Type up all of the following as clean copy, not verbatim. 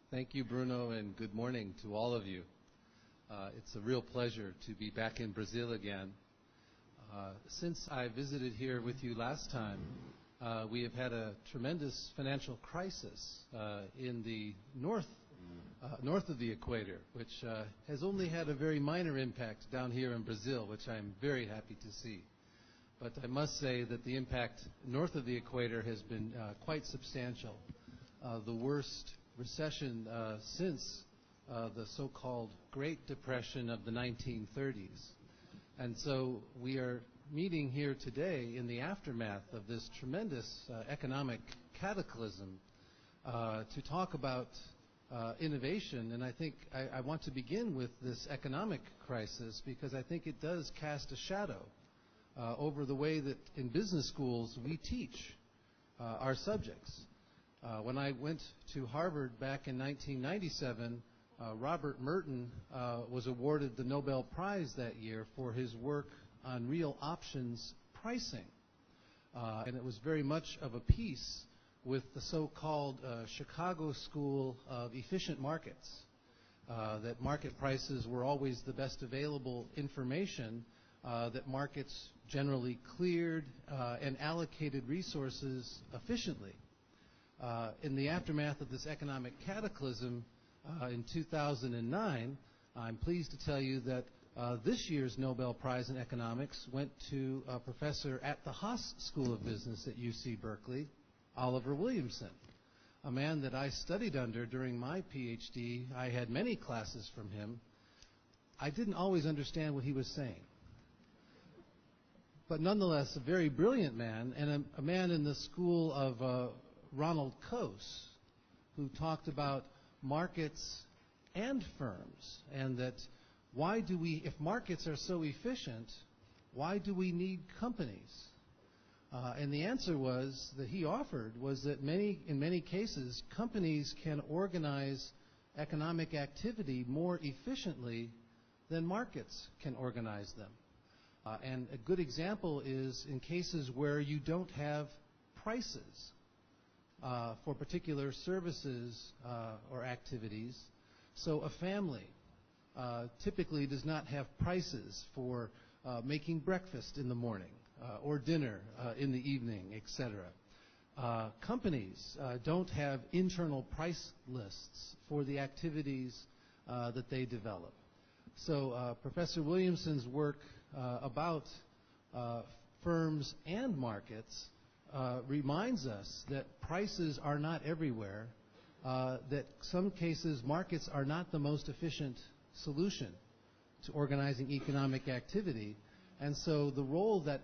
Thank you, Bruno, and good morning to all of you. It's a real pleasure to be back in Brazil again. Since I visited here with you last time, we have had a tremendous financial crisis in the north of the equator, which has only had a very minor impact down here in Brazil, which I'm very happy to see. But I must say that the impact north of the equator has been quite substantial. The worst recession since the so-called Great Depression of the 1930s. And so we are meeting here today in the aftermath of this tremendous economic cataclysm to talk about innovation. And I think I want to begin with this economic crisis because I think it does cast a shadow over the way that in business schools we teach our subjects. When I went to Harvard back in 1997, Robert Merton was awarded the Nobel Prize that year for his work on real options pricing. And it was very much of a piece with the so-called Chicago School of Efficient Markets, that market prices were always the best available information, that markets generally cleared and allocated resources efficiently. In the aftermath of this economic cataclysm in 2009, I'm pleased to tell you that this year's Nobel Prize in Economics went to a professor at the Haas School of Business at UC Berkeley, Oliver Williamson, a man that I studied under during my PhD. I had many classes from him. I didn't always understand what he was saying. But nonetheless, a very brilliant man, and a man in the school of Ronald Coase, who talked about markets and firms, and that why do we, if markets are so efficient, why do we need companies? And the answer was that he offered was that in many cases, companies can organize economic activity more efficiently than markets can organize them. And a good example is in cases where you don't have prices for particular services or activities. So a family typically does not have prices for making breakfast in the morning or dinner in the evening, etc. Companies don't have internal price lists for the activities that they develop. So Professor Williamson's work about firms and markets reminds us that prices are not everywhere, that some cases markets are not the most efficient solution to organizing economic activity. And so the role that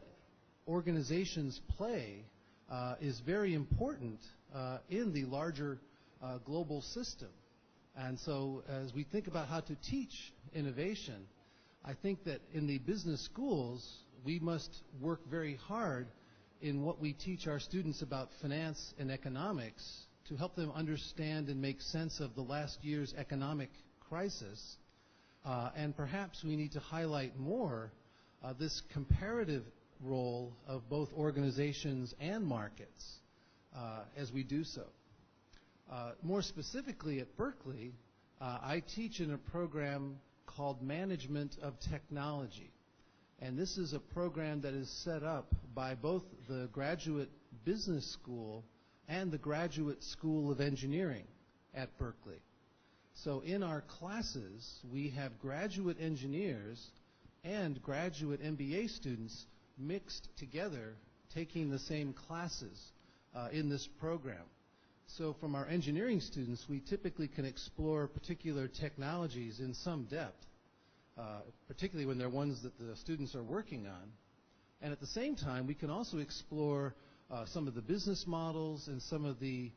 organizations play is very important in the larger global system. And so as we think about how to teach innovation, I think that in the business schools, we must work very hard in what we teach our students about finance and economics to help them understand and make sense of the last year's economic crisis. And perhaps we need to highlight more this comparative role of both organizations and markets as we do so. More specifically at Berkeley, I teach in a program called Management of Technology. And this is a program that is set up by both the Graduate Business School and the Graduate School of Engineering at Berkeley. So in our classes, we have graduate engineers and graduate MBA students mixed together taking the same classes in this program. So from our engineering students, we typically can explore particular technologies in some depth, particularly when they're ones that the students are working on. And at the same time, we can also explore some of the business models and some of the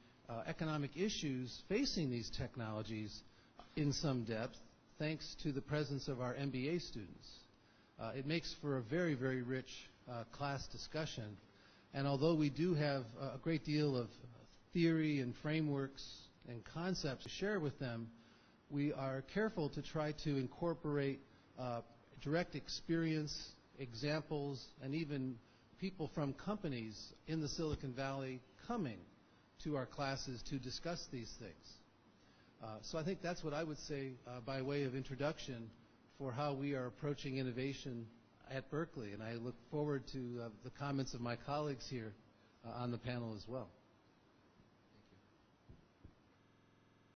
economic issues facing these technologies in some depth, thanks to the presence of our MBA students. It makes for a very, very rich class discussion. And although we do have a great deal of theory and frameworks and concepts to share with them, we are careful to try to incorporate direct experience, examples, and even people from companies in the Silicon Valley coming to our classes to discuss these things. So I think that's what I would say by way of introduction for how we are approaching innovation at Berkeley. And I look forward to the comments of my colleagues here on the panel as well.